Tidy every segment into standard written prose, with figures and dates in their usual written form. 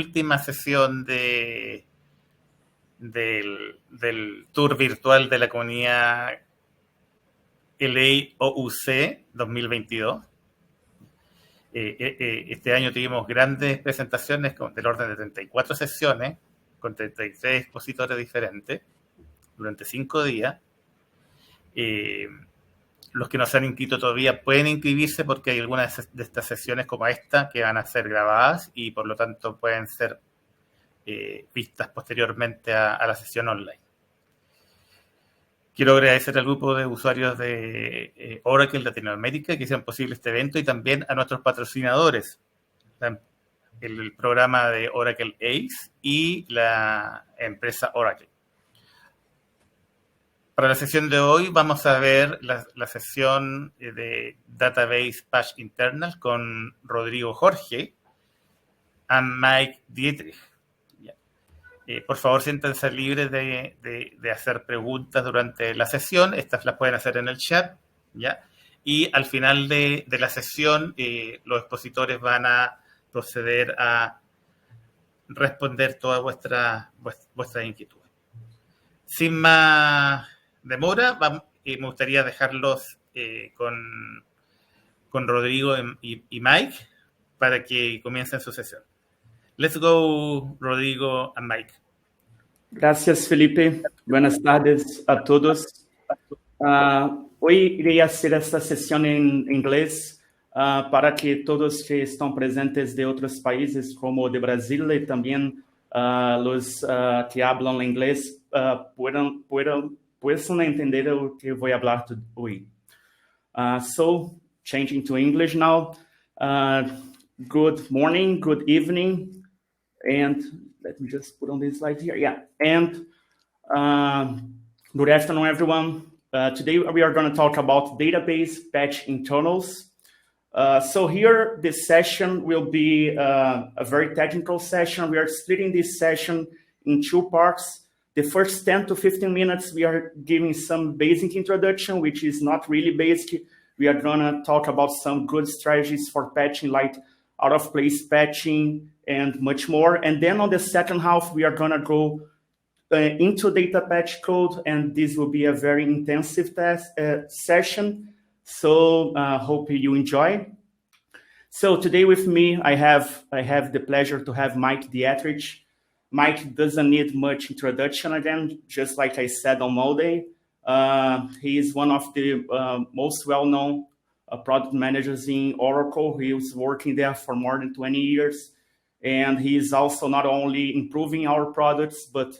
última sesión del tour virtual de la comunidad LAOUC 2022. Este año tuvimos grandes presentaciones del orden de 34 sesiones con 33 expositores diferentes durante 5 días. Los que no se han inscrito todavía pueden inscribirse porque hay algunas de estas sesiones como esta que van a ser grabadas y por lo tanto pueden ser vistas posteriormente a la sesión online. Quiero agradecer al grupo de usuarios de Oracle Latinoamérica que hicieron posible este evento y también a nuestros patrocinadores, el programa de Oracle ACE y la empresa Oracle. Para la sesión de hoy vamos a ver la sesión de Database Patch Internal con Rodrigo Jorge y Mike Dietrich. Por favor, siéntanse libres de hacer preguntas durante la sesión. Estas las pueden hacer en el chat, ¿ya? Y al final de la sesión, los expositores van a proceder a responder todas vuestras inquietudes. Sin más demora, me gustaría dejarlos con Rodrigo y Mike para que comiencen su sesión. Let's go, Rodrigo and Mike. Gracias, Felipe. Buenas tardes a todos. Hoy iré hacer esta sesión en inglés para que todos que están presentes de otros países como de Brasil y también los que hablan inglés puedan entender lo que voy a hablar hoy. So, changing to English now. Good morning, good evening, and let me just put on this slide here. Yeah, and good afternoon, everyone. Today we are going to talk about database patch internals. So here, this session will be a very technical session. We are splitting this session in 2 parts. The first 10 to 15 minutes, we are giving some basic introduction, which is not really basic. We are going to talk about some good strategies for patching, like out-of-place patching and much more. And then on the second half, we are going to go into data patch code, and this will be a very intensive session. So hope you enjoy. So today with me, I have the pleasure to have Mike Dietrich. Mike doesn't need much introduction again, just like I said on Monday. He is one of the most well-known product managers in Oracle. He was working there for more than 20 years. And he is also not only improving our products, but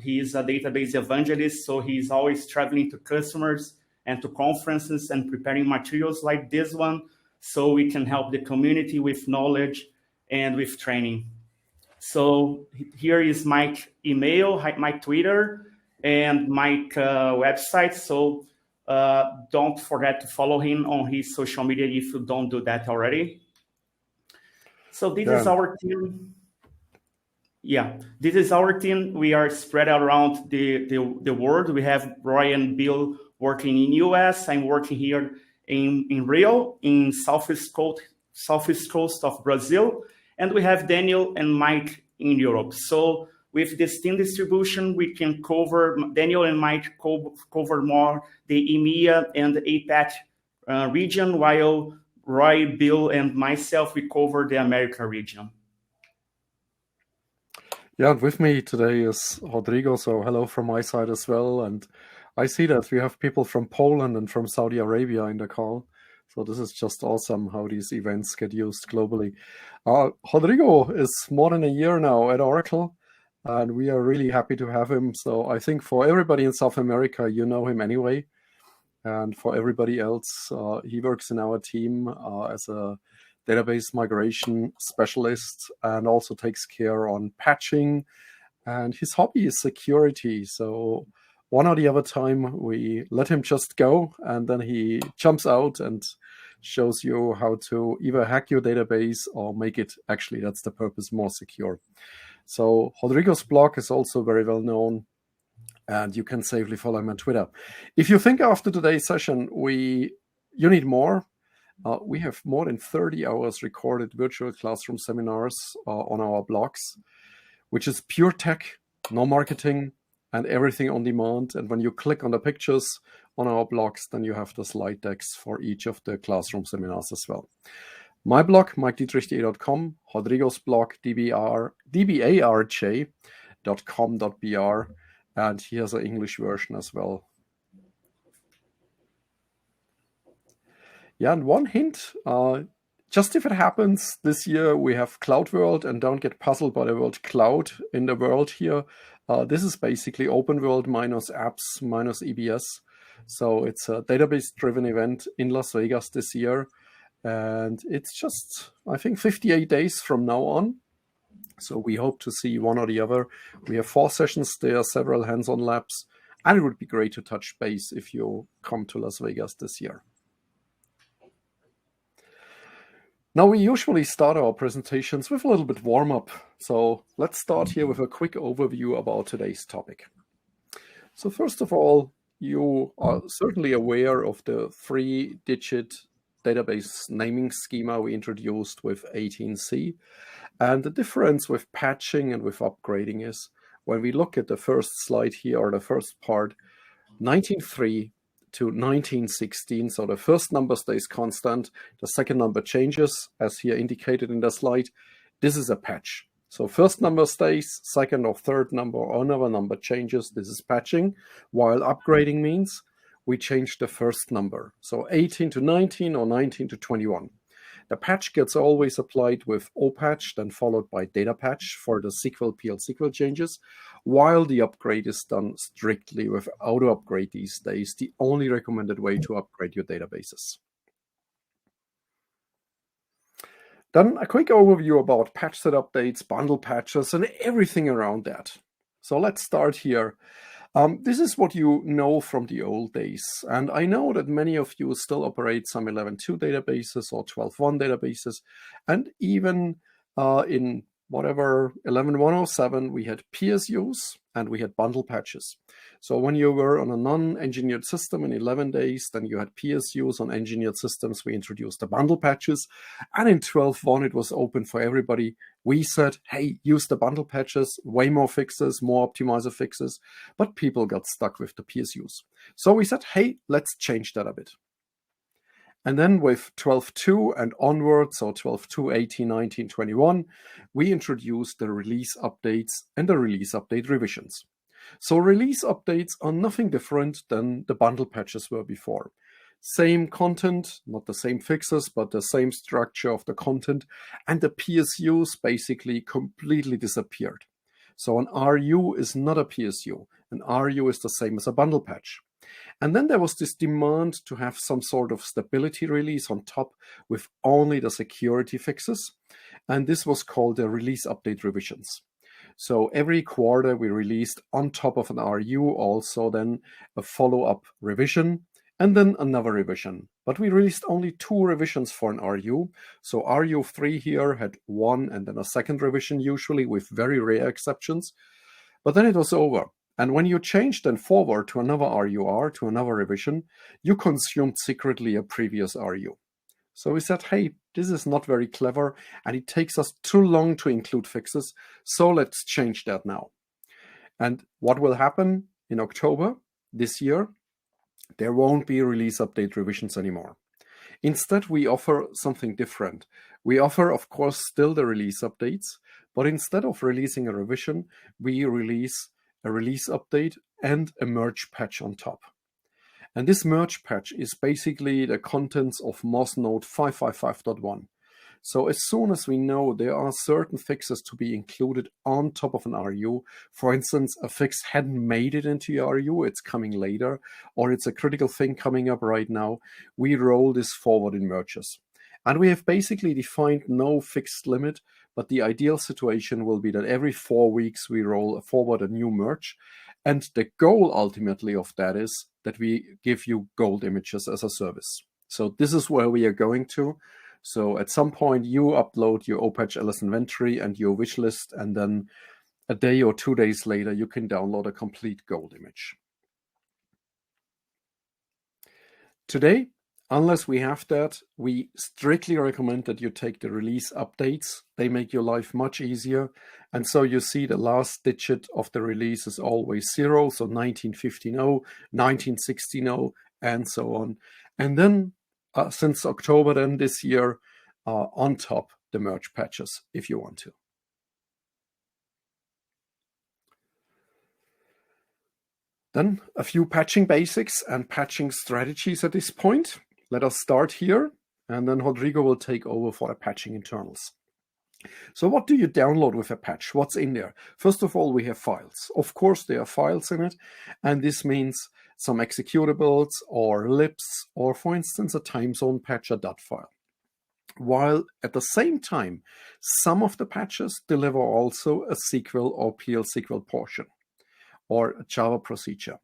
he is a database evangelist. So he's always traveling to customers and to conferences and preparing materials like this one, so we can help the community with knowledge and with training. So here is Mike's email, Mike Twitter, and Mike website. So don't forget to follow him on his social media if you don't do that already. So this is our team. Yeah, this is our team. We are spread around the world. We have Roy and Bill working in US. I'm working here in Rio, in southeast coast of Brazil. And we have Daniel and Mike in Europe. So with this team distribution, we can cover, Daniel and Mike cover more the EMEA and the APAC region, while Roy, Bill, and myself, we cover the America region. Yeah, and with me today is Rodrigo, so hello from my side as well. And I see that we have people from Poland and from Saudi Arabia in the call. So this is just awesome how these events get used globally. Rodrigo is more than a year now at Oracle, and we are really happy to have him. So I think for everybody in South America, you know him anyway. And for everybody else, he works in our team as a database migration specialist and also takes care on patching. And his hobby is security. So one or the other time we let him just go, and then he jumps out and shows you how to either hack your database or make it, actually that's the purpose, more secure. So Rodrigo's blog is also very well known, and you can safely follow him on Twitter. If you think after today's session you need more, We have more than 30 hours recorded virtual classroom seminars on our blogs, which is pure tech, no marketing, and everything on demand. And when you click on the pictures on our blogs, then you have the slide decks for each of the classroom seminars as well. My blog, MikeDietrich.com, Rodrigo's blog, dbarj.com.br, and he has an English version as well. Yeah, and one hint, just if it happens this year, we have Cloud World, and don't get puzzled by the word cloud in the world here. This is basically open world minus apps minus EBS. So it's a database-driven event in Las Vegas this year. And it's just, I think, 58 days from now on. So we hope to see one or the other. We have 4 sessions there, several hands-on labs. And it would be great to touch base if you come to Las Vegas this year. Now, we usually start our presentations with a little bit warm-up. So let's start here with a quick overview about today's topic. So first of all, you are certainly aware of the 3-digit database naming schema we introduced with 18C. And the difference with patching and with upgrading is when we look at the first slide here, or the first part, 19.3 to 1916. So the first number stays constant. The second number changes, as here indicated in the slide. This is a patch. So first number stays, second or third number or another number changes. This is patching, while upgrading means we change the first number. So 18 to 19 or 19 to 21. The patch gets always applied with opatch, then followed by datapath for the SQL PL/SQL changes, while the upgrade is done strictly with auto upgrade these days, the only recommended way to upgrade your databases. Then a quick overview about patch set updates, bundle patches, and everything around that. So let's start here. This is what you know from the old days. And I know that many of you still operate some 11.2 databases or 12.1 databases. And even in whatever 11.107, we had PSUs and we had bundle patches. So when you were on a non-engineered system in 11 days, then you had PSUs. On engineered systems, we introduced the bundle patches. And in 12.1, it was open for everybody. We said, hey, use the bundle patches, way more fixes, more optimizer fixes. But people got stuck with the PSUs. So we said, hey, let's change that a bit. And then with 12.2 and onwards, so 12.2, 18, 19, 21, we introduced the release updates and the release update revisions. So release updates are nothing different than the bundle patches were before. Same content, not the same fixes, but the same structure of the content. And the PSUs basically completely disappeared. So an RU is not a PSU. An RU is the same as a bundle patch. And then there was this demand to have some sort of stability release on top with only the security fixes. And this was called the release update revisions. So every quarter we released on top of an RU also then a follow-up revision and then another revision. But we released only 2 revisions for an RU. So RU3 here had 1 and then a second revision, usually with very rare exceptions. But then it was over. And when you changed then forward to another RUR, to another revision, you consumed secretly a previous RU. So we said, hey, this is not very clever and it takes us too long to include fixes. So let's change that now. And what will happen in October this year? There won't be release update revisions anymore. Instead, we offer something different. We offer, of course, still the release updates, but instead of releasing a revision, we release a release update and a merge patch on top. And this merge patch is basically the contents of Moz Node 555.1. So as soon as we know there are certain fixes to be included on top of an RU, for instance, a fix hadn't made it into your RU, it's coming later, or it's a critical thing coming up right now, we roll this forward in merges. And we have basically defined no fixed limit, but the ideal situation will be that every 4 weeks we roll forward a new merge. And the goal ultimately of that is that we give you gold images as a service. So this is where we are going to. So at some point you upload your opatch LS inventory and your wish list, and then a day or 2 days later, you can download a complete gold image. Today, unless we have that, we strictly recommend that you take the release updates. They make your life much easier. And so you see the last digit of the release is always 0. So 1915.0, 1916.0, and so on. And then since October then this year, on top the merge patches if you want to. Then a few patching basics and patching strategies at this point. Let us start here, and then Rodrigo will take over for the patching internals. So what do you download with a patch? What's in there? First of all, we have files. Of course, there are files in it, and this means some executables or libs, or for instance, a time zone patch, a .dot file. While at the same time, some of the patches deliver also a SQL or PL/SQL portion, or a Java procedure.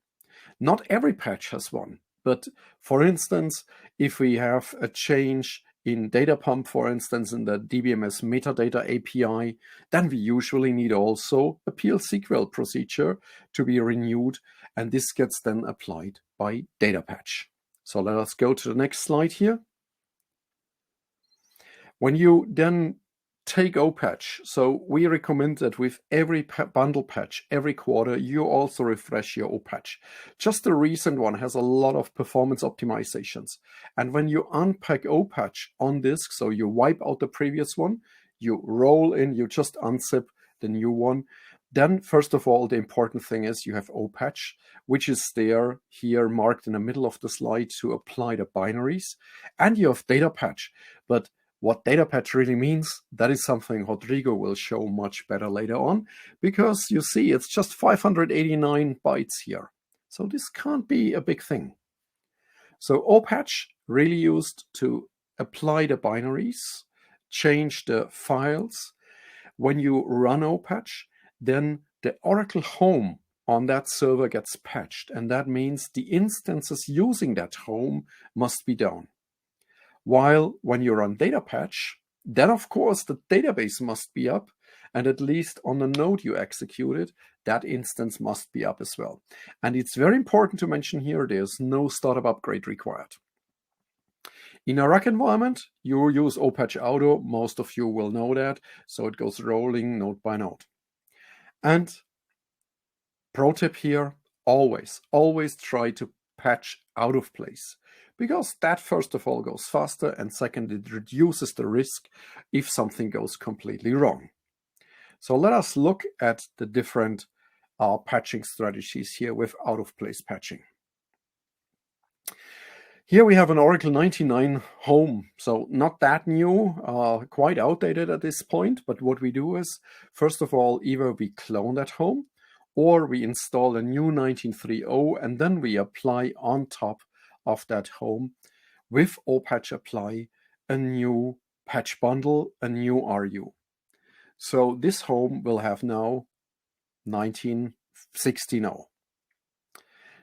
Not every patch has one, but for instance, if we have a change in data pump, for instance, in the DBMS metadata API, then we usually need also a PL/SQL procedure to be renewed, and this gets then applied by data patch. So let us go to the next slide here. When you then take opatch, so we recommend that with every bundle patch, every quarter, you also refresh your opatch. Just the recent one has a lot of performance optimizations. And when you unpack opatch on disk, so you wipe out the previous one, you roll in, you just unzip the new one. Then, first of all, the important thing is you have opatch, which is there here marked in the middle of the slide to apply the binaries. And you have data patch, but what data patch really means, that is something Rodrigo will show much better later on, because you see it's just 589 bytes here. So this can't be a big thing. So opatch really used to apply the binaries, change the files. When you run opatch, then the Oracle home on that server gets patched, and that means the instances using that home must be down. While when you run data patch, then of course the database must be up, and at least on the node you executed, that instance must be up as well. And it's very important to mention here, there's no startup upgrade required. In a rack environment, you use opatch auto. Most of you will know that, so it goes rolling node by node. And pro tip here, always try to patch out of place, because that first of all goes faster, and second, it reduces the risk if something goes completely wrong. So let us look at the different patching strategies here with out of place patching. Here we have an Oracle 99 home, so not that new, quite outdated at this point, but what we do is, first of all, either we clone that home, or we install a new 19.3.0, and then we apply on top of that home with opatch apply a new patch bundle, a new RU. So this home will have now 19.16.0.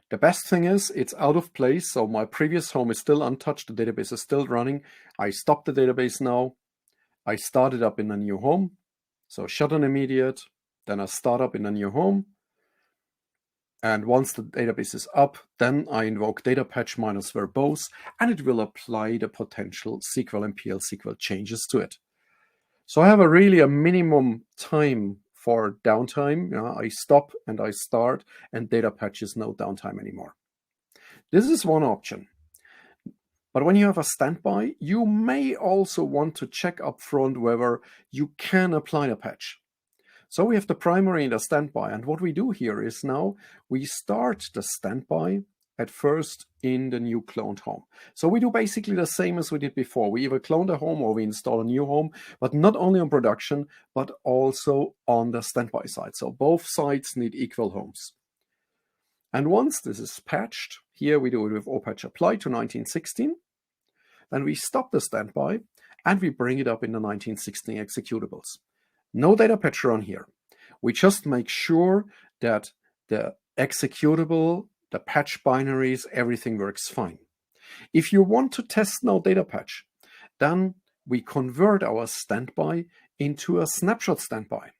The best thing is it's out of place, so my previous home is still untouched, the database is still running. I stop the database now, I start it up in a new home, so shut an immediate, then I start up in a new home, and once the database is up, then I invoke data patch minus verbose, and it will apply the potential SQL and PL/SQL changes to it. So I have really a minimum time for downtime. I stop and I start, and data patch is no downtime anymore. This is one option. But when you have a standby, you may also want to check up front whether you can apply a patch. So we have the primary and the standby, and what we do here is now we start the standby at first in the new cloned home. So we do basically the same as we did before. We either clone the home or we install a new home, but not only on production, but also on the standby side. So both sides need equal homes. And once this is patched, here we do it with opatch apply to 1916, then we stop the standby and we bring it up in the 1916 executables. No data patch run here. We just make sure that the executable, the patch binaries, everything works fine. If you want to test no data patch, then we convert our standby into a snapshot standby.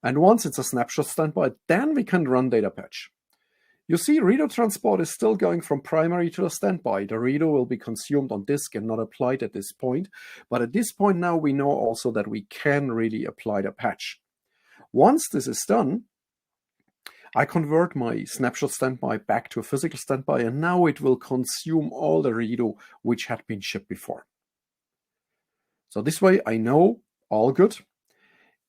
And once it's a snapshot standby, then we can run data patch. You see, reader transport is still going from primary to the standby. The reader will be consumed on disk and not applied at this point. But at this point now, we know also that we can really apply the patch. Once this is done, I convert my snapshot standby back to a physical standby, and now it will consume all the reader which had been shipped before. So this way I know all good.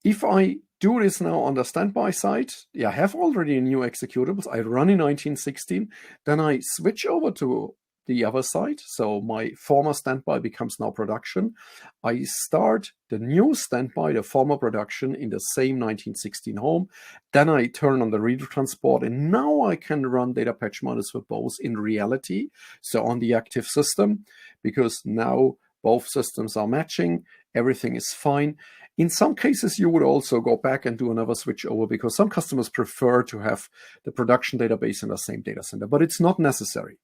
If I do this now on the standby side, I have already new executables. I run in 1916, then I switch over to the other side. So my former standby becomes now production. I start the new standby, the former production, in the same 1916 home. Then I turn on the reader transport, and now I can run data patch minus for both in reality. So on the active system, because now both systems are matching, everything is fine. In some cases, you would also go back and do another switch over, because some customers prefer to have the production database in the same data center, but it's not necessary.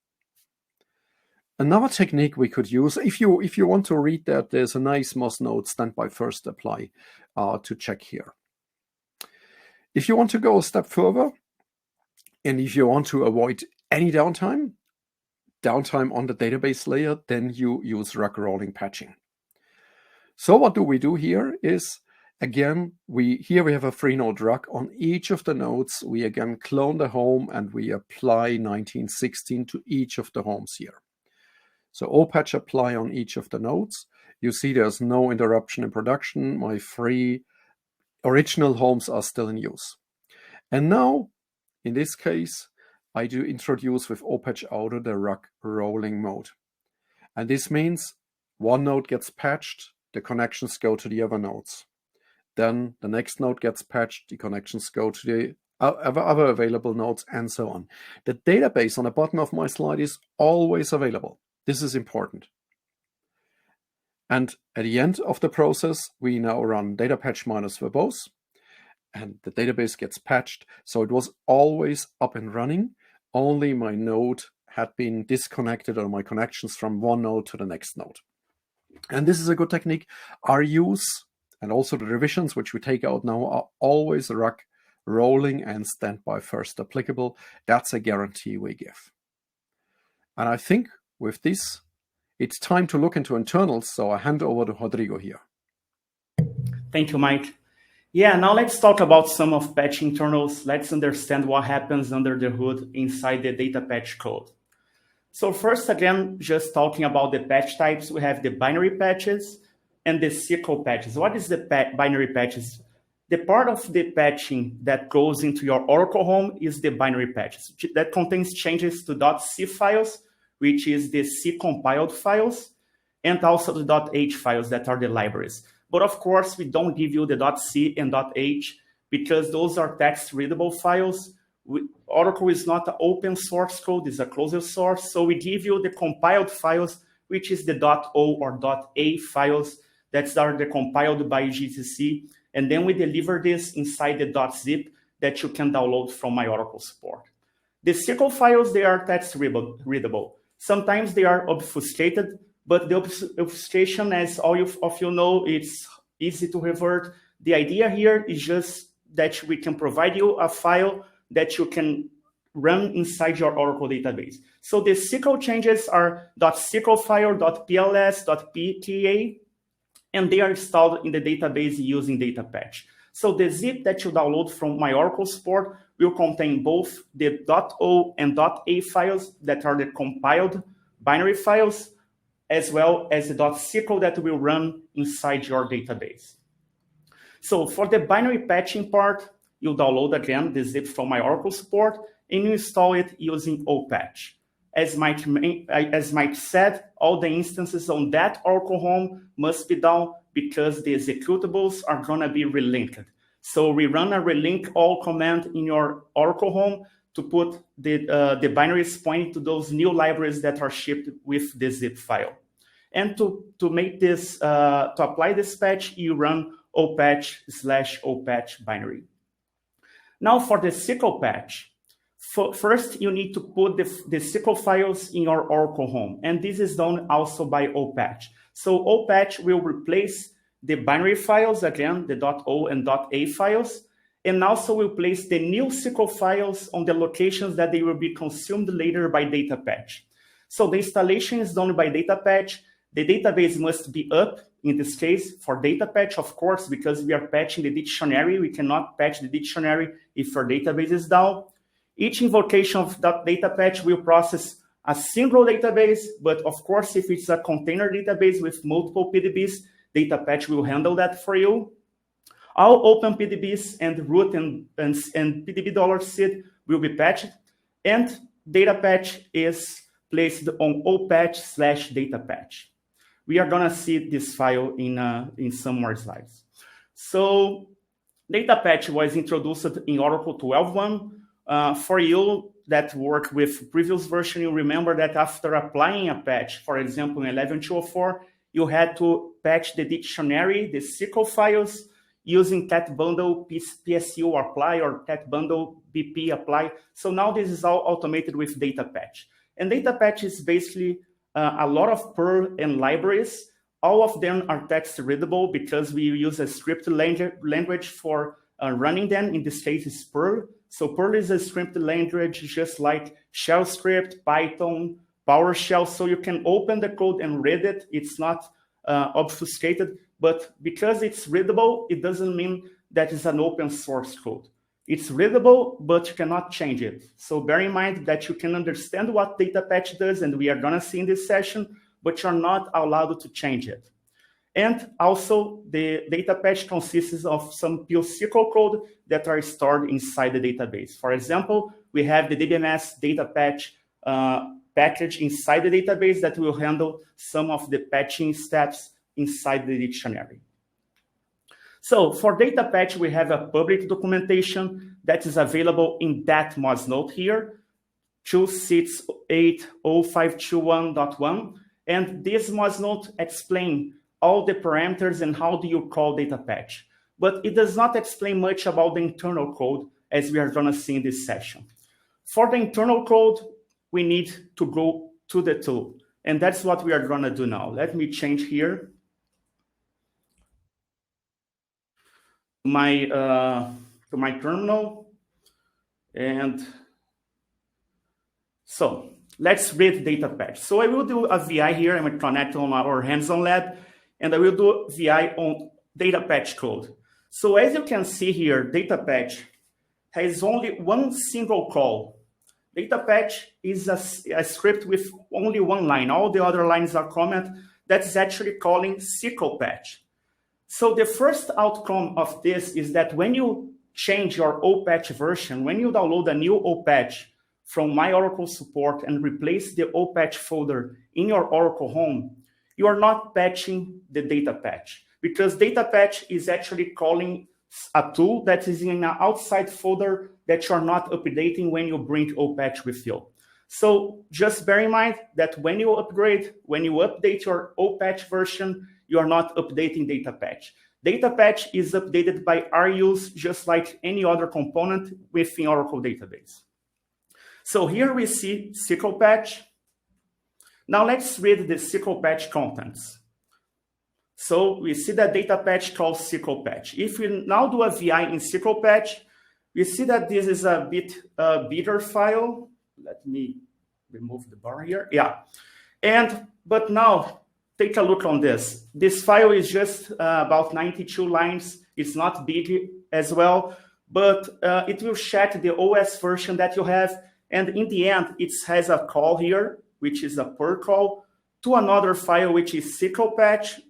Another technique we could use, if you want to read that, there's a nice Moz node standby first apply to check here. If you want to go a step further, and if you want to avoid any downtime on the database layer, then you use RUC rolling patching. So what do we do here is, again, we have a 3-node RUC. On each of the nodes, we again clone the home and we apply 1916 to each of the homes here. So opatch apply on each of the nodes. You see there's no interruption in production. My 3 original homes are still in use. And now, in this case, I do introduce with opatch auto the RUC rolling mode. And this means one node gets patched, the connections go to the other nodes. Then the next node gets patched, the connections go to the other available nodes, and so on. The database on the bottom of my slide is always available. This is important. And at the end of the process, we now run data patch minus verbose, and the database gets patched. So it was always up and running. Only my node had been disconnected, or my connections from one node to the next node. And this is a good technique. Our use and also the revisions which we take out now are always RUC rolling and standby first applicable. That's a guarantee we give. And I think with this, it's time to look into internals. So I hand over to Rodrigo here. Thank you, Mike. Yeah, now let's talk about some of patch internals. Let's understand what happens under the hood inside the data patch code. So first, again, just talking about the patch types, we have the binary patches and the Sql patches. What is the binary patches? The part of the patching that goes into your Oracle home is the binary patches. That contains changes to .c files, which is the C compiled files, and also the .h files that are the libraries. But of course, we don't give you the .c and .h because those are text readable files. Oracle is not an open source code, it's a closed source. So we give you the compiled files, which is the .o or .a files that are the compiled by GCC. And then we deliver this inside the .zip that you can download from my Oracle support. The Sql files, they are text readable. Sometimes they are obfuscated, but the obfuscation, as all of you know, it's easy to revert. The idea here is just that we can provide you a file that you can run inside your Oracle database. So the Sql changes are .sql file, .pls, .pta, and they are installed in the database using data patch. So the zip that you download from my Oracle support will contain both the .o and .a files that are the compiled binary files, as well as the .sql that will run inside your database. So for the binary patching part, you download again the zip from my Oracle support and you install it using opatch. As Mike said, all the instances on that Oracle home must be down because the executables are going to be relinked. So we run a relink all command in your Oracle home to put the binaries pointing to those new libraries that are shipped with the zip file. And to make this, to apply this patch, you run opatch/opatch binary. Now for the Sql patch, first you need to put the Sql files in your Oracle home, and this is done also by opatch. So opatch will replace the binary files, again, the .o and .a files, and also will place the new SQL files on the locations that they will be consumed later by data-patch. So the installation is done by data-patch. The database must be up, in this case, for data-patch, of course, because we are patching the dictionary. We cannot patch the dictionary if our database is down. Each invocation of that data-patch will process a single database, but of course, if it's a container database with multiple PDBs, data-patch will handle that for you. All open PDBs and root and PDB $seed will be patched, and data-patch is placed on opatch/datapatch. We are gonna see this file in some more slides. So data-patch was introduced in Oracle 12.1. For you that work with previous version, you remember that after applying a patch, for example, in 11.204, you had to patch the dictionary, the SQL files, using cat bundle PSU apply or cat bundle BP apply. So now this is all automated with data-patch. And data-patch is basically a lot of Perl and libraries. All of them are text readable because we use a script language for running them. In this case, is Perl. So Perl is a script language just like Shell script, Python, PowerShell. So you can open the code and read it. It's not obfuscated, but because it's readable, it doesn't mean that it's an open source code. It's readable, but you cannot change it. So bear in mind that you can understand what data-patch does, and we are gonna see in this session, but you're not allowed to change it. And also, the data-patch consists of some pure SQL code that are stored inside the database. For example, we have the DBMS data-patch package inside the database that will handle some of the patching steps inside the dictionary. So for data-patch, we have a public documentation that is available in that mods note here, 268.052.1.1. And this mods note explains all the parameters and how do you call data-patch. But it does not explain much about the internal code, as we are gonna see in this session. For the internal code, we need to go to the tool. And that's what we are gonna do now. Let me change here to my terminal. And so let's read data-patch. So I will do a VI here. I'm gonna connect on our hands-on lab, and I will do VI on data-patch code. So as you can see here, data-patch has only one single call. Data-patch is a script with only one line. All the other lines are comment. That's actually calling Sql Patch. So the first outcome of this is that when you change your opatch version, when you download a new opatch from My Oracle Support and replace the opatch folder in your Oracle home, you are not patching the data-patch, because data-patch is actually calling a tool that is in an outside folder that you are not updating when you bring opatch with you. So just bear in mind that when you upgrade, when you update your opatch version, you are not updating data-patch. Data-patch is updated by RUs just like any other component within Oracle database. So here we see Sql Patch. Now let's read the Sql Patch contents. So we see that data-patch calls Sql Patch. If we now do a VI in Sql Patch, we see that this is a bit bigger file. Let me remove the bar here. Yeah. But now take a look on this. This file is just about 92 lines. It's not big as well, but it will check the OS version that you have. And in the end, it has a call here, which is a per call, to another file, which is Sql Patch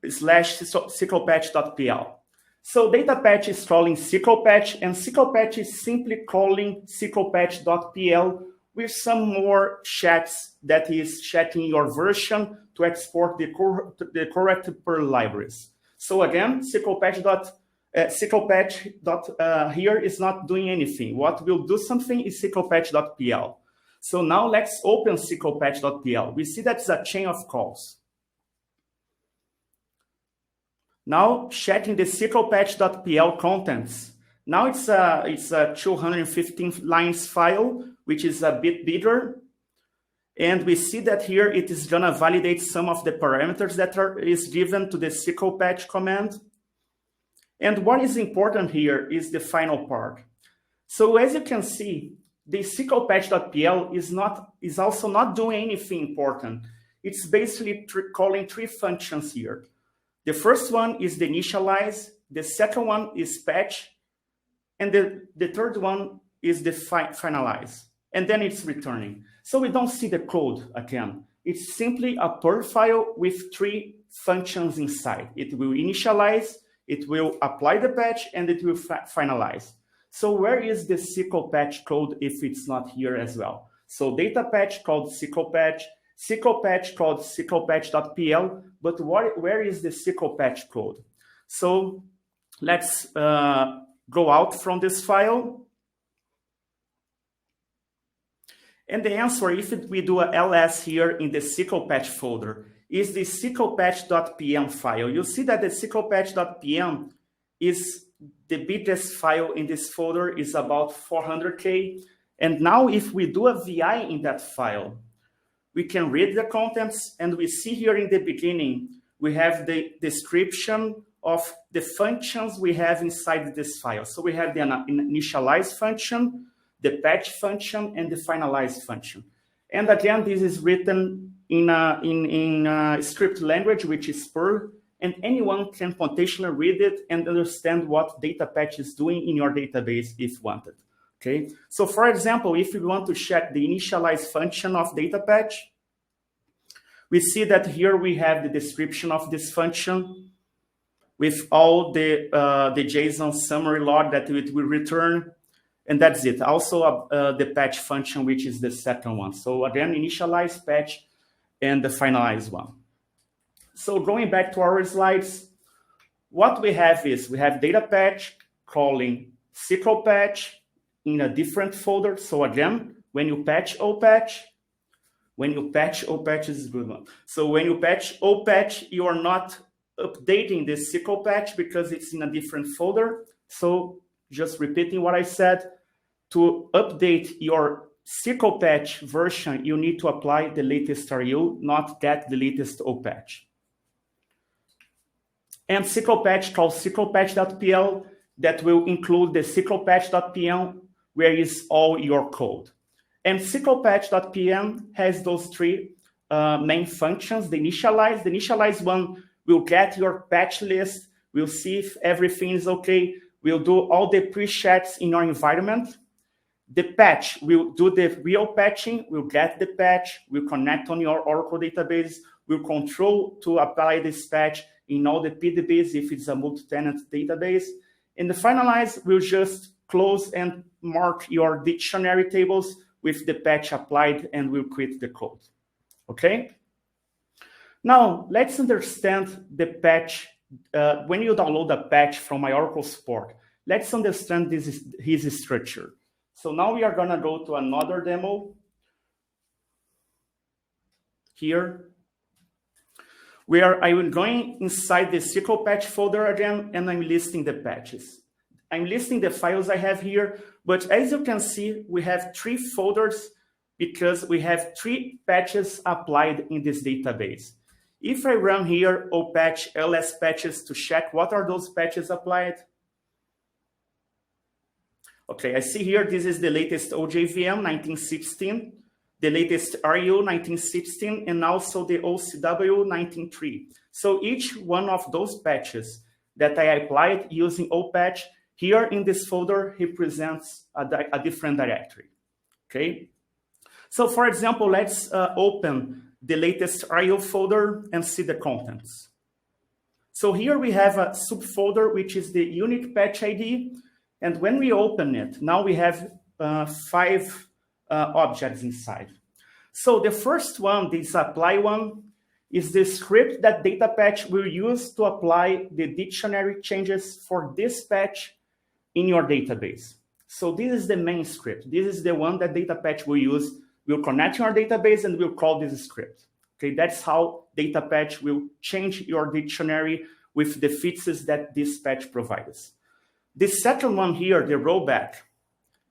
/sqlpatch.pl. So data-patch is calling Sql Patch, and Sql Patch is simply calling sqlpatch.pl with some more checks that is checking your version to export the correct Perl libraries. So again, sqlpatch here is not doing anything. What will do something is sqlpatch.pl. So now let's open sqlpatch.pl. We see that's a chain of calls. Now checking the sqlpatch.pl contents. Now it's a 215 lines file, which is a bit bigger. And we see that here it is gonna validate some of the parameters that is given to the Sql Patch command. And what is important here is the final part. So as you can see, the Sql Patch.pl is also not doing anything important. It's basically calling three functions here. The first one is the initialize, the second one is patch, and the third one is the finalize. And then it's returning. So we don't see the code again. It's simply a Perl file with three functions inside. It will initialize, it will apply the patch, and it will finalize. So where is the Sql Patch code if it's not here as well? So data patch called Sql Patch called Sql Patch.pl, but where is the Sql Patch code? So let's go out from this file. And the answer, if we do a ls here in the Sql Patch folder, is the Sql Patch.pm file. You see that the Sql Patch.pm is the biggest file in this folder, is about 400K. And now if we do a VI in that file, we can read the contents, and we see here in the beginning, we have the description of the functions we have inside this file. So we have the initialize function, the patch function, and the finalize function. And again, this is written in a script language, which is Perl, and anyone can potentially read it and understand what data patch is doing in your database if wanted. Okay, so for example, if you want to check the initialize function of data patch, we see that here we have the description of this function with all the JSON summary log that it will return, and that's it. Also the patch function, which is the second one. So again, initialize, patch, and the finalize one. So going back to our slides, what we have is we have data patch calling Sql Patch in a different folder. So again, when you patch opatch, is a good one. So when you patch opatch, you are not updating the Sql Patch because it's in a different folder. So just repeating what I said, to update your Sql Patch version, you need to apply the latest RU, not get the latest opatch. And Sql Patch called Sql Patch.pl that will include the Sql Patch.pm, where is all your code. And Sql Patch.pm has those three main functions. The initialize one will get your patch list, will see if everything is okay, will do all the pre-checks in your environment. The patch will do the real patching, will get the patch, will connect on your Oracle database, will control to apply this patch in all the PDBs if it's a multi-tenant database. And the finalize will just close and mark your dictionary tables with the patch applied and will quit the code. Okay? Now, let's understand the patch. When you download a patch from my Oracle support, let's understand his structure. So now we are going to go to another demo here, where I am going inside the Sql Patch folder again, and I'm listing the patches. I'm listing the files I have here, but as you can see, we have three folders because we have three patches applied in this database. If I run here opatch ls patches to check what are those patches applied. Okay, I see here this is the latest OJVM 1916, the latest RU 1916, and also the OCW 19.3. So each one of those patches that I applied using opatch here in this folder represents a different directory. Okay, so for example, let's open the latest RU folder and see the contents. So here we have a subfolder, which is the unique patch ID. And when we open it, now we have 5 objects inside. So the first one, this apply one, is the script that data patch will use to apply the dictionary changes for this patch in your database. So this is the main script. This is the one that data patch will use. We'll connect to our database and we'll call this script. Okay, that's how data patch will change your dictionary with the fixes that this patch provides. The second one here, the rollback,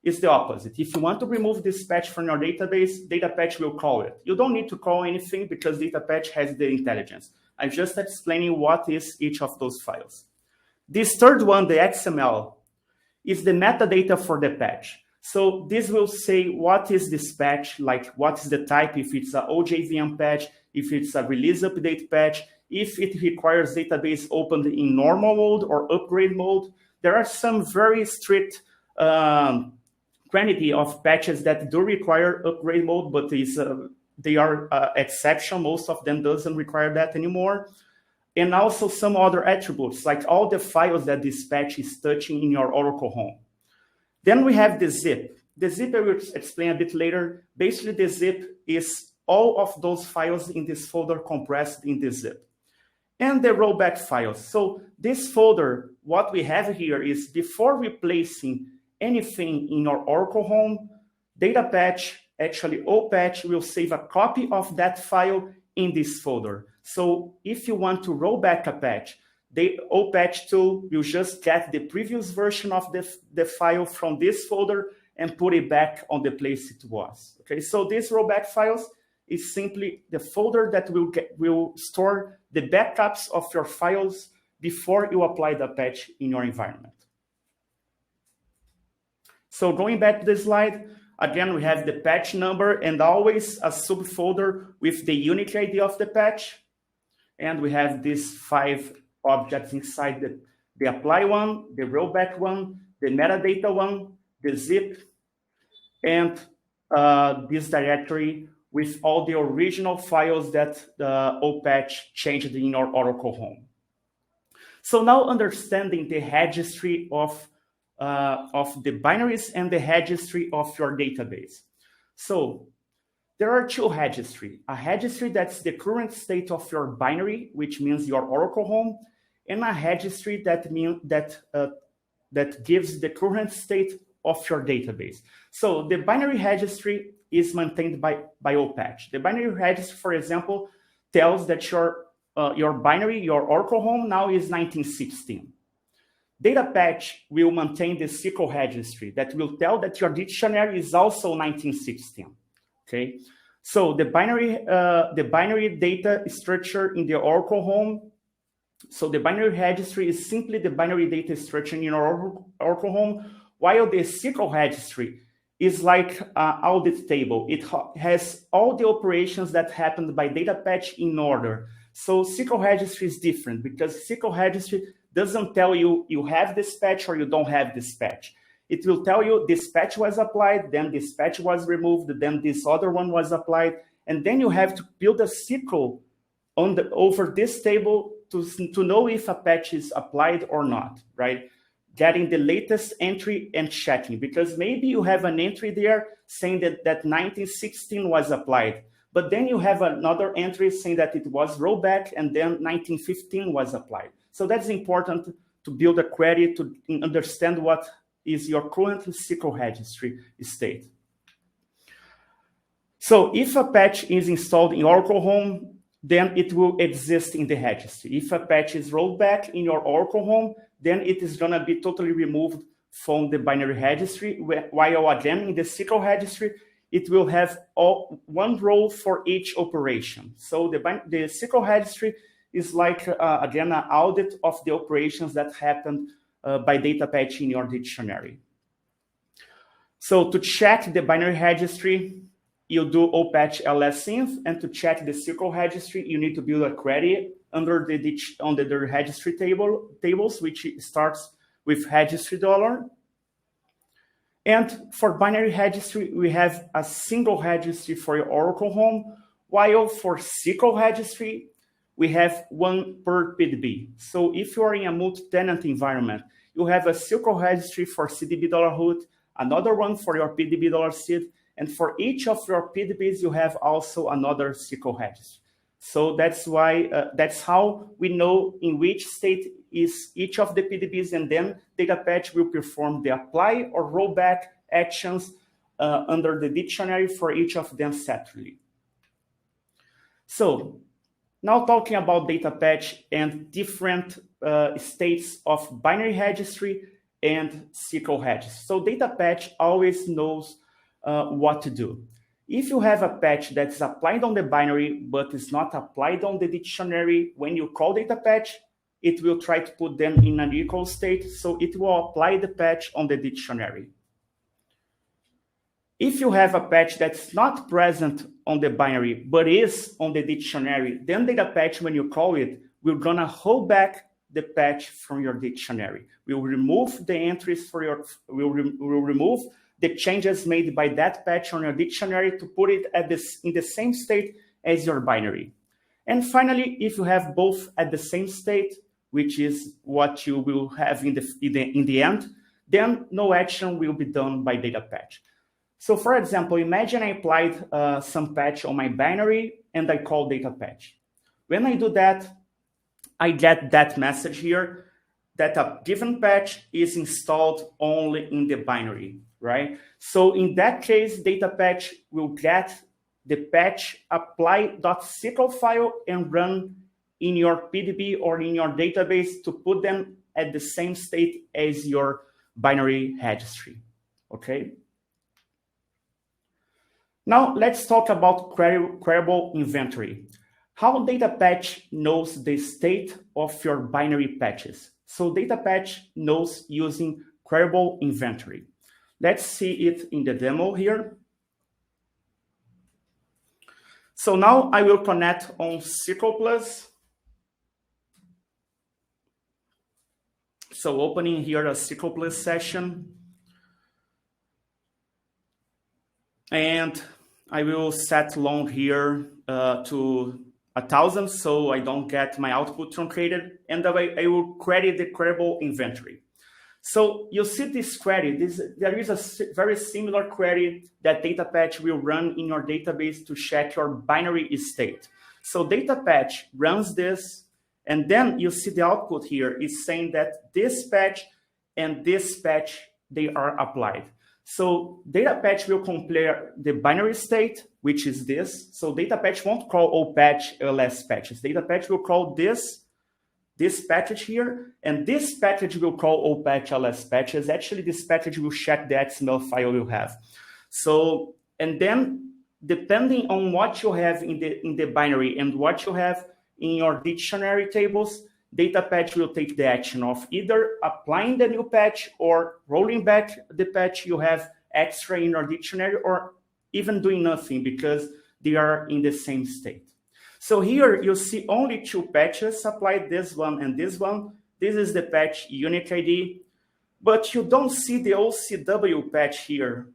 is the opposite. If you want to remove this patch from your database, data patch will call it. You don't need to call anything because data patch has the intelligence. I'm just explaining what is each of those files. This third one, the XML, is the metadata for the patch. So this will say what is this patch, like what is the type, if it's an OJVM patch, if it's a release update patch, if it requires database opened in normal mode or upgrade mode. There are some very strict quantity of patches that do require upgrade mode, but they are exception. Most of them doesn't require that anymore. And also some other attributes, like all the files that this patch is touching in your Oracle home. Then we have the zip. The zip I will explain a bit later. Basically, the zip is all of those files in this folder compressed in the zip. And the rollback files. So this folder, what we have here is before replacing anything in your Oracle home, datapatch, actually opatch, will save a copy of that file in this folder. So if you want to roll back a patch, the opatch tool will just get the previous version of the file from this folder and put it back on the place it was. Okay, so this rollback files is simply the folder that will store the backups of your files before you apply the patch in your environment. So going back to the slide, again, we have the patch number and always a subfolder with the unique ID of the patch. And we have these 5 objects inside the apply one, the rollback one, the metadata one, the zip, and this directory with all the original files that the opatch changed in your Oracle home. So now understanding the registry of the binaries and the registry of your database. So there are 2 registries. A registry that's the current state of your binary, which means your Oracle home, and a registry that gives the current state of your database. So the binary registry is maintained by opatch. The binary registry, for example, tells that your binary, your Oracle home now is 1916. Datapatch will maintain the Sql registry that will tell that your dictionary is also 1916. Okay, so the binary data structure in the Oracle home. So the binary registry is simply the binary data structure in your Oracle home, while the Sql registry is like an audit table. It has all the operations that happened by datapatch in order. So Sql registry is different because Sql registry doesn't tell you you have this patch or you don't have this patch. It will tell you this patch was applied, then this patch was removed, then this other one was applied, and then you have to build a SQL over this table to know if a patch is applied or not, right? Getting the latest entry and checking, because maybe you have an entry there saying that 1916 was applied, but then you have another entry saying that it was rollback and then 1915 was applied. So that's important to build a query to understand what is your current SQL registry state. So if a patch is installed in Oracle home, then it will exist in the registry. If a patch is rolled back in your Oracle home, then it is going to be totally removed from the binary registry, while again in the Sql registry, it will have one row for each operation. So the Sql registry is like, again, an audit of the operations that happened by datapatch in your dictionary. So to check the binary registry, you do opatch lsinf, and to check the Sql registry, you need to build a query under the registry tables, which starts with registry $. And for binary registry, we have a single registry for your Oracle home, while for Sql registry, we have one per PDB. So if you are in a multi-tenant environment, you have a Sql registry for CDB $root, another one for your PDB $seed, and for each of your PDBs, you have also another Sql registry. So that's why that's how we know in which state is each of the PDBs, and then datapatch will perform the apply or rollback actions under the dictionary for each of them separately. So now talking about datapatch and different states of binary registry and Sql registry. So datapatch always knows what to do. If you have a patch that's applied on the binary, but is not applied on the dictionary, when you call datapatch, it will try to put them in an equal state, so it will apply the patch on the dictionary. If you have a patch that's not present on the binary, but is on the dictionary, then data patch, when you call it, we're gonna hold back the patch from your dictionary. We'll remove the entries for your, we'll remove the changes made by that patch on your dictionary to put it at this, in the same state as your binary. And finally, if you have both at the same state, which is what you will have in the end, then no action will be done by data patch. So for example, imagine I applied some patch on my binary and I call data patch. When I do that, I get that message here that a given patch is installed only in the binary, right? So in that case, data patch will get the patch apply.sql file and run in your PDB or in your database to put them at the same state as your binary registry, okay? Now let's talk about queryable inventory. How data patch knows the state of your binary patches. So data patch knows using queryable inventory. Let's see it in the demo here. So now I will connect on Sql+. So opening here a Sql+ session. And I will set long here to 1,000 so I don't get my output truncated. And that way I will query the queryable inventory. So you see this query, there is a very similar query that data patch will run in your database to check your binary state. So data patch runs this, and then you see the output here is saying that this patch and this patch, they are applied. So data patch will compare the binary state, which is this. So data patch won't call opatch ls patches. Data patch will call this package here, and this package will call opatch ls patches. Actually, this package will check the XML file you have. So, and then depending on what you have in the binary and what you have in your dictionary tables, data patch will take the action of either applying the new patch or rolling back the patch you have extra in your dictionary, or even doing nothing because they are in the same state. So here you see only two patches applied, this one and this one. This is the patch unique ID, but you don't see the OCW patch here.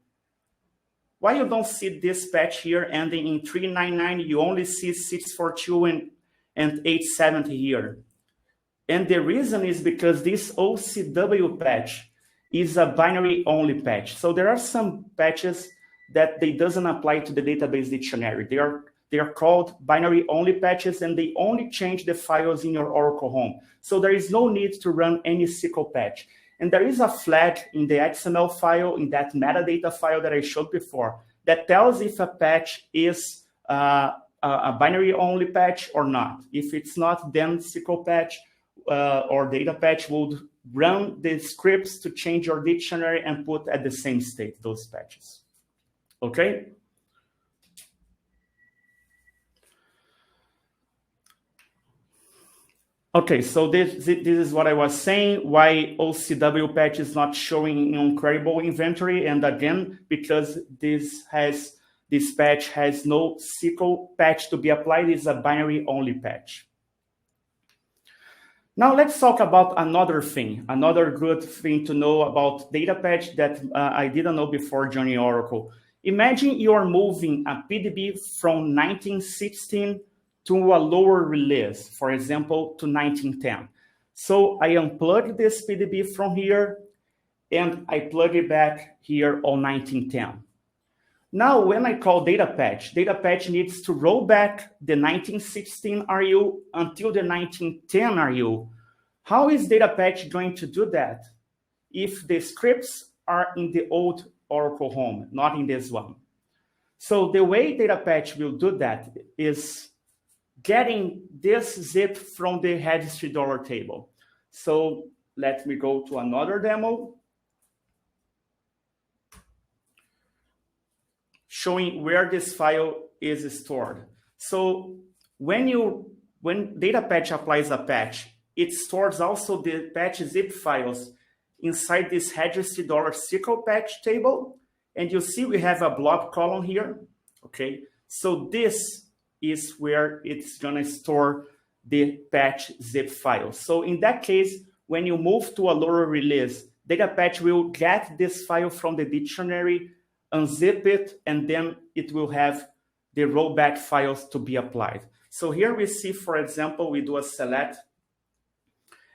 Why you don't see this patch here ending in 399? You only see 642 and 870 here. And the reason is because this OCW patch is a binary only patch. So there are some patches that they doesn't apply to the database dictionary. They are called binary only patches, and they only change the files in your Oracle home. So there is no need to run any Sql patch. And there is a flag in the XML file, in that metadata file that I showed before, that tells if a patch is a binary only patch or not. If it's not, then Sql patch or data patch would run the scripts to change your dictionary and put at the same state those patches. Okay? Okay, so this is what I was saying, why OCW patch is not showing in queryable inventory. And again, because this patch has no Sql patch to be applied, it's a binary only patch. Now let's talk about another thing, another good thing to know about data patch that I didn't know before joining Oracle. Imagine you are moving a PDB from 1916 to a lower release, for example, to 1910. So I unplug this PDB from here, and I plug it back here on 1910. Now, when I call data patch needs to roll back the 1916 RU until the 1910 RU. How is data patch going to do that if the scripts are in the old Oracle home, not in this one? So the way data patch will do that is getting this zip from the registry dollar table. So let me go to another demo showing where this file is stored. So when data patch applies a patch it stores also the patch zip files inside this registry $Sql Patch table. And you see we have a blob column here, okay? So this is where it's gonna store the patch zip file. So in that case, when you move to a lower release, Datapatch will get this file from the dictionary, unzip it, and then it will have the rollback files to be applied. So here we see, for example, we do a select.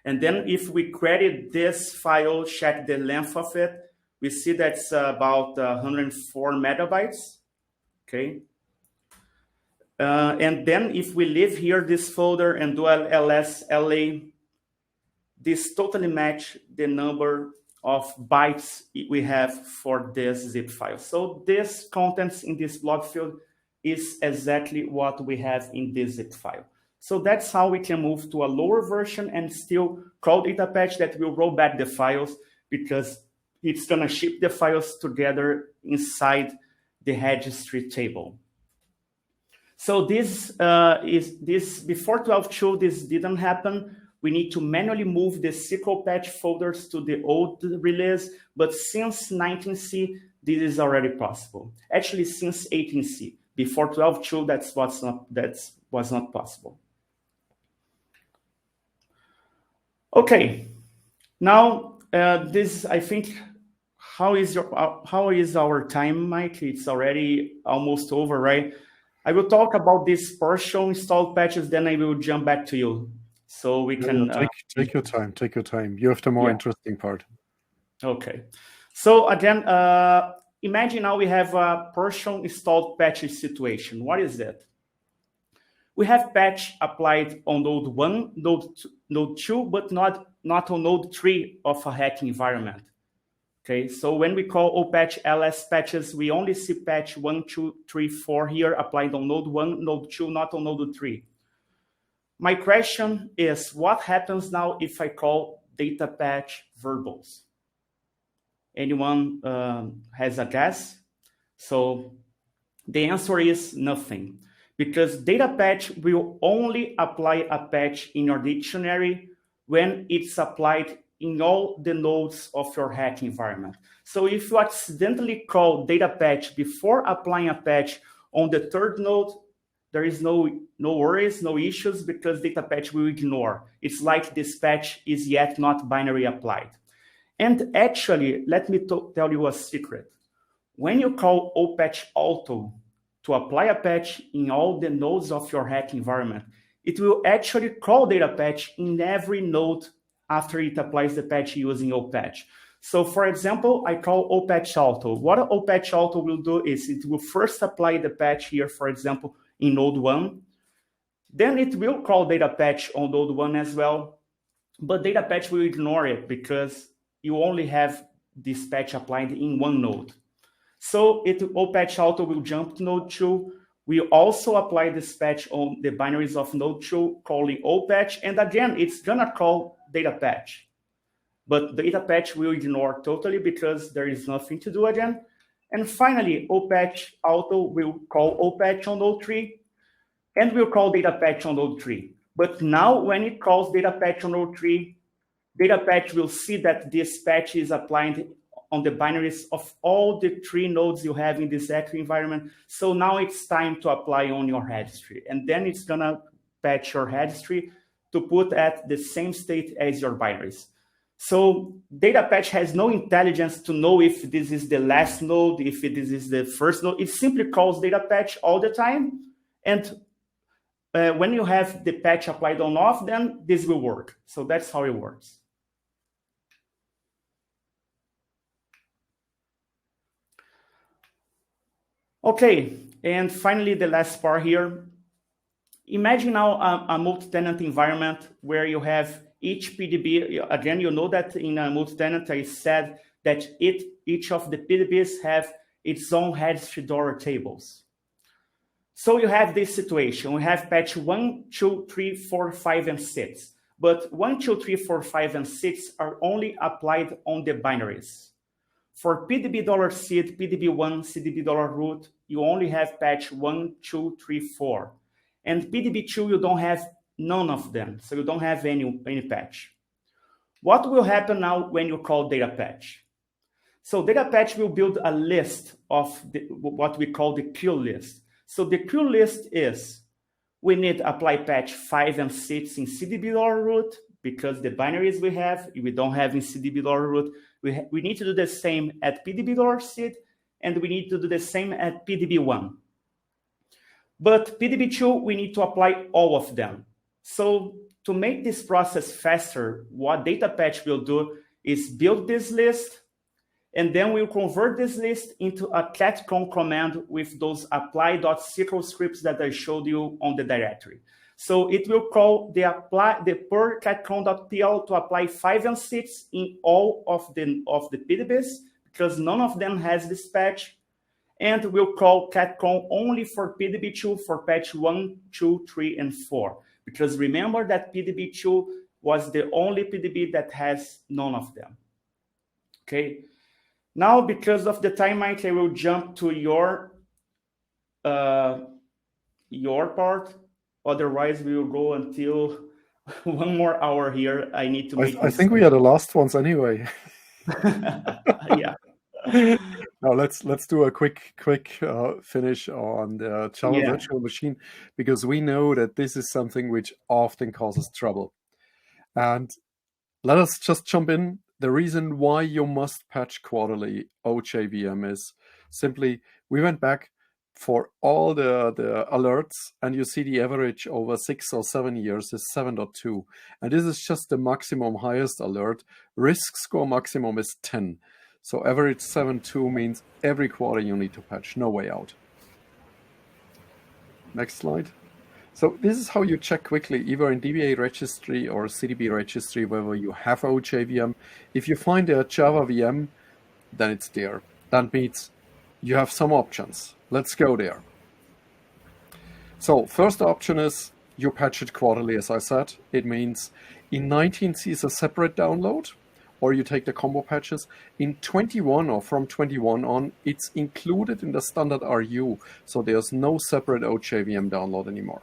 And then if we credit this file, check the length of it, we see that's about 104 megabytes, okay? And then if we leave here this folder and do ls/la, this totally match the number of bytes we have for this zip file. So this contents in this blob field is exactly what we have in this zip file. So that's how we can move to a lower version and still call Datapatch that will roll back the files, because it's gonna ship the files together inside the registry table. So this before 12.2, this didn't happen. We need to manually move the Sql Patch folders to the old release, but since 19C, this is already possible. Actually, since 18C, before 12.2, that was not possible. Okay, now this, I think, how is our time, Mike? It's already almost over, right? I will talk about this partial installed patches, then I will jump back to you. So we can take your time. Take your time. You have the more interesting part. Okay. So again, imagine now we have a partial installed patches situation. What is that? We have patch applied on node 1, node 2, but not on node 3 of a hack environment. Okay. So when we call opatch ls patches, we only see patch 1, 2, 3, 4 here applied on node 1, node 2, not on node 3. My question is, what happens now if I call datapatch verbals? Anyone has a guess? So the answer is nothing, because datapatch will only apply a patch in your dictionary when it's applied in all the nodes of your hack environment. So if you accidentally call datapatch before applying a patch on the third node, there is no worries, no issues, because datapatch will ignore. It's like this patch is yet not binary applied. And actually, let me tell you a secret. When you call opatch auto to apply a patch in all the nodes of your hack environment, it will actually call datapatch in every node after it applies the patch using opatch. So for example, I call opatch auto. What opatch auto will do is it will first apply the patch here, for example, in node 1. Then it will call datapatch on node 1 as well, but datapatch will ignore it because you only have this patch applied in one node. So opatch auto will jump to node 2. We also apply this patch on the binaries of node 2, calling opatch, and again, it's gonna call datapatch. But datapatch will ignore totally because there is nothing to do again. And finally, opatch auto will call opatch on node 3, and will call datapatch on node 3. But now when it calls datapatch on node 3, datapatch will see that this patch is applied on the binaries of all the 3 nodes you have in this hack environment. So now it's time to apply on your registry. And then it's gonna patch your registry to put at the same state as your binaries. So datapatch has no intelligence to know if this is the last node, if this is the first node. It simply calls datapatch all the time. And when you have the patch applied on off, then this will work. So that's how it works. Okay, and finally, the last part here. Imagine now a multi-tenant environment where you have each PDB. Again, you know that in a multi-tenant, I said that each of the PDBs have its own registry door tables. So you have this situation. We have patch 1, 2, 3, 4, 5, and 6. But 1, 2, 3, 4, 5, and 6 are only applied on the binaries. For PDB$seed, PDB1, CDB$root, you only have patch 1, 2, 3, 4. And PDB2, you don't have none of them. So you don't have any patch. What will happen now when you call data patch? So data patch will build a list of what we call the queue list. So the queue list is, we need to apply patch 5 and 6 in CDB root, because the binaries we don't have in CDB root. We need to do the same at PDB seed, and we need to do the same at PDB1. But PDB2, we need to apply all of them. So to make this process faster, what data patch will do is build this list, and then we'll convert this list into a catcon command with those apply.sql scripts that I showed you on the directory. So it will call the per catcon.pl to apply 5 and 6 in all of the PDBs, because none of them has this patch. And we'll call catcon only for PDB2 for patch 1, 2, 3, and 4. Because remember that PDB2 was the only PDB that has none of them. Okay. Now, because of the timeline, I will jump to your part. Otherwise, we will go until 1 more hour here. I need to make. I think we are the last ones anyway. Yeah. Now let's do a quick finish on the Java virtual machine, because we know that this is something which often causes trouble. And let us just jump in. The reason why you must patch quarterly OJVM is simply, we went back for all the alerts, and you see the average over 6 or 7 years is 7.2. And this is just the maximum highest alert. Risk score maximum is 10. So average 7.2 means every quarter you need to patch, no way out. Next slide. So this is how you check quickly, either in DBA registry or CDB registry, whether you have OJVM. If you find a Java VM, then it's there. That means you have some options. Let's go there. So first option is you patch it quarterly, as I said. It means in 19C is a separate download, or you take the combo patches. In 21 or from 21 on, it's included in the standard RU. So there's no separate OJVM download anymore.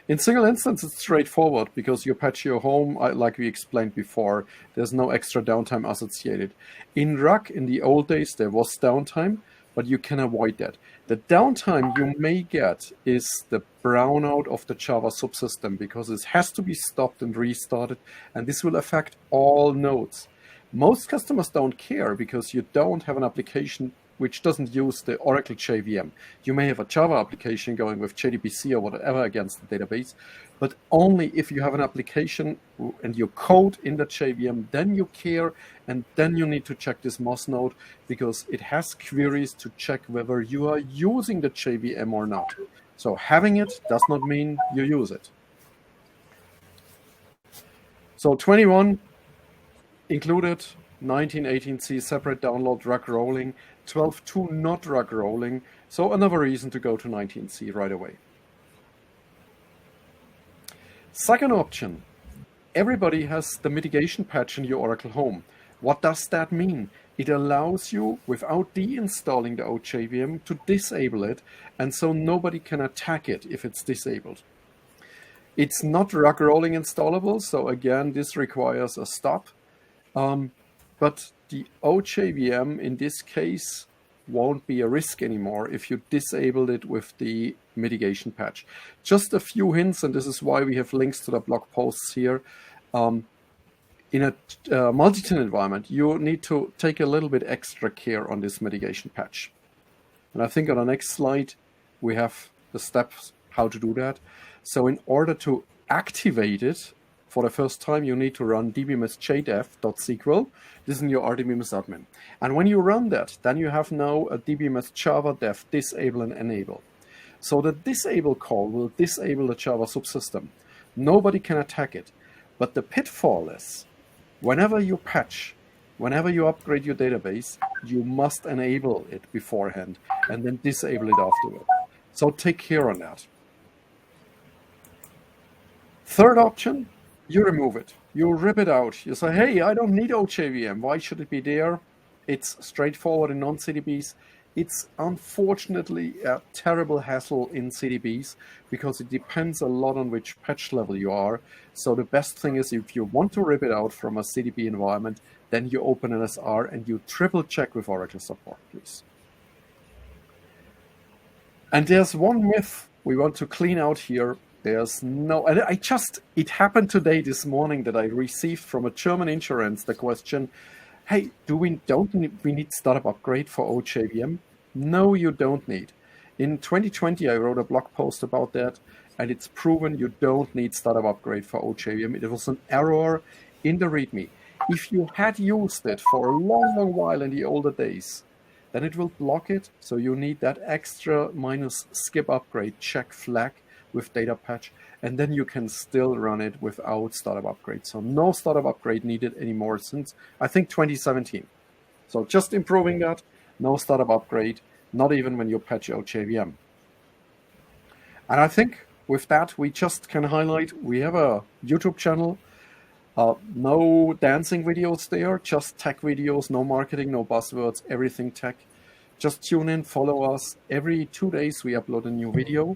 In single instance, it's straightforward because you patch your home, like we explained before. There's no extra downtime associated. In RUC, in the old days, there was downtime, but you can avoid that. The downtime you may get is the brownout of the Java subsystem, because it has to be stopped and restarted, and this will affect all nodes. Most customers don't care because you don't have an application which doesn't use the Oracle JVM. You may have a Java application going with JDBC or whatever against the database, but only if you have an application and you code in the JVM, then you care, and then you need to check this MOS node, because it has queries to check whether you are using the JVM or not. So having it does not mean you use it. So 21 included, 1918C separate download, RUC rolling, 12.2 not RUC rolling, so another reason to go to 19C right away. Second option, everybody has the mitigation patch in your Oracle home. What does that mean? It allows you, without deinstalling the OJVM, to disable it, and so nobody can attack it if it's disabled. It's not RUC rolling installable, so again, this requires a stop. But the OJVM in this case won't be a risk anymore if you disable it with the mitigation patch. Just a few hints, and this is why we have links to the blog posts here. In a multi-tenant environment, you need to take a little bit extra care on this mitigation patch. And I think on the next slide, we have the steps how to do that. So in order to activate it, for the first time, you need to run dbms.jdev.sql. This is in your RDBMS admin. And when you run that, then you have now a dbms java dev disable and enable. So the disable call will disable the Java subsystem. Nobody can attack it. But the pitfall is, whenever you patch, whenever you upgrade your database, you must enable it beforehand and then disable it afterward. So take care on that. Third option, you remove it. You rip it out. You say, hey, I don't need OJVM. Why should it be there? It's straightforward in non-CDBs. It's unfortunately a terrible hassle in CDBs because it depends a lot on which patch level you are. So the best thing is if you want to rip it out from a CDB environment, then you open an SR and you triple check with Oracle support, please. And there's one myth we want to clean out here. There's no, and it happened today, this morning, that I received from a German insurance the question, hey, we need startup upgrade for OJVM? No, you don't need. In 2020, I wrote a blog post about that, and it's proven you don't need startup upgrade for OJVM. It was an error in the README. If you had used it for a long, long while in the older days, then it will block it. So you need that extra -skip upgrade check flag with datapath, and then you can still run it without startup upgrade. So no startup upgrade needed anymore since, I think, 2017. So just improving that, no startup upgrade, not even when you patch OJVM. And I think with that, we just can highlight, we have a YouTube channel, no dancing videos there, just tech videos, no marketing, no buzzwords, everything tech. Just tune in, follow us. Every 2 days we upload a new video.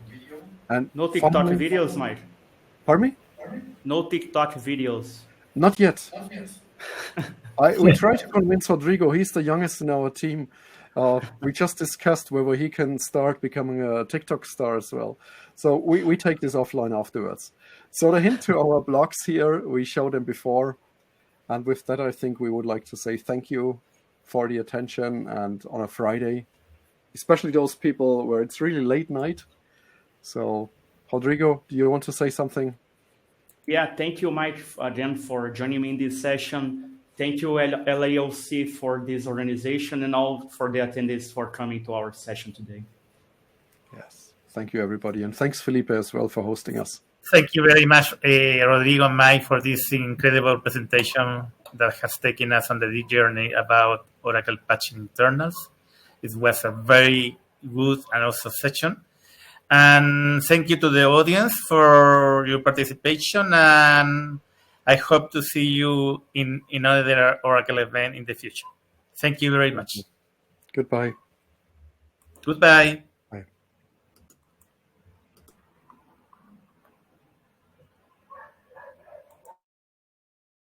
And no TikTok videos, Mike? Pardon me? No TikTok videos. Not yet. We try to convince Rodrigo. He's the youngest in our team. We just discussed whether he can start becoming a TikTok star as well. So we take this offline afterwards. So the hint to our blogs here, we showed them before. And with that, I think we would like to say thank you for the attention, and on a Friday, especially those people where it's really late night. So, Rodrigo, do you want to say something? Yeah, thank you, Mike, again, for joining me in this session. Thank you, LAOC, for this organization, and all for the attendees for coming to our session today. Yes, thank you, everybody. And thanks, Felipe, as well, for hosting us. Thank you very much, Rodrigo and Mike, for this incredible presentation that has taken us on the deep journey about Oracle Patch internals. It was a very good and also session. And thank you to the audience for your participation. And I hope to see you in another Oracle event in the future. Thank you very much. Goodbye. Goodbye.